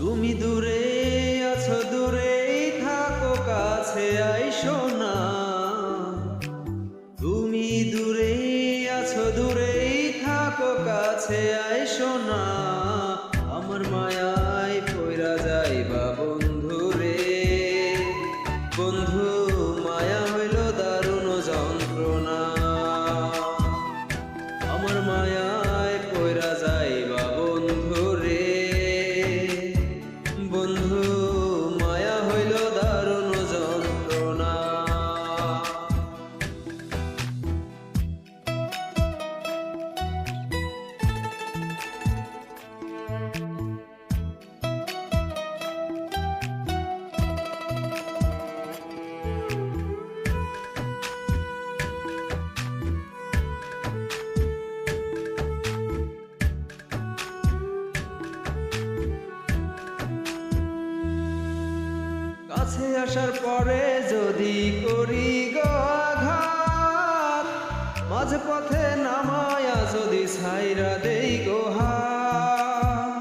তুমি দূরে আছো, দূরেই থাকো, কাছে আইসো না। তুমি দূরে আছো, দূরেই থাকো, কাছে আইসো না। আমার মায়ায় পইরা যাইবা বন্ধু রে। বন্ধু, মায়া হইল দারুণ যন্ত্রণা। আমার মায়ায় পইরা যাইবা বন্ধু রে। বন্ধু, মায়া হইল দারুণ যন্ত্রণা। কাছে আসার পরে যদি করি গো আঘাত, মাঝ পথে নামায়া যদি ছাইরা দেই গো হাত।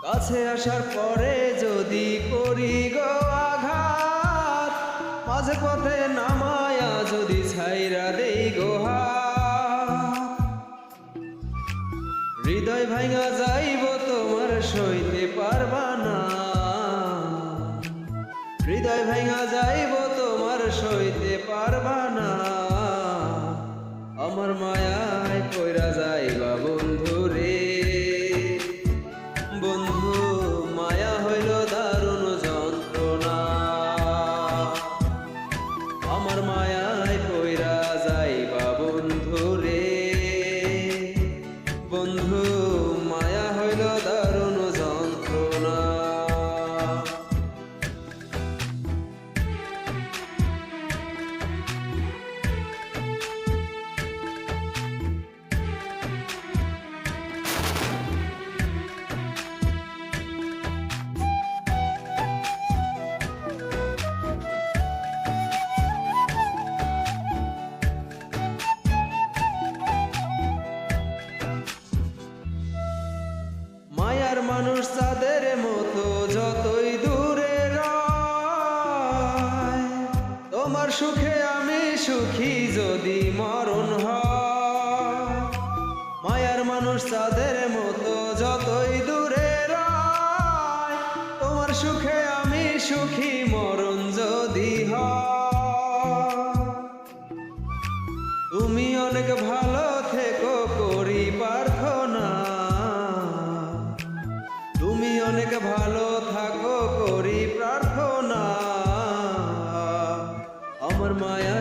কাছে আসার পরে যদি করি গো আঘাত, মাঝ পথে নামায়া যদি ছাইরা দেই গো হাত। হৃদয় ভাঙা যাইব, তোমার সইতে পারবা না। হৃদয় ভাঙা যাইব, তোমার সইতে পারবা না। আমার মায়ায় পইরা যাইবা বন্ধু রে। বন্ধু, মায়া হইল দারুণ যন্ত্রণা। আমার মায়ায় পইরা যাইবা বন্ধু রে। বন্ধু, মায়া হইল দারুণ যন্ত্রণা। মায়ার মানুষ তাদের মতো যতই দূরে রয়, তোমার সুখে আমি সুখী যদি মরণ হয়। মায়ার মানুষ তাদের মতো যতই দূরে রয়, তোমার সুখে আমি সুখী মরণ যদি হয়। তুমি অনেক ভালো থেকো করি প্রার্থনা। তুমি অনেক ভালো থাকো করি প্রার্থনা। আমার মায়া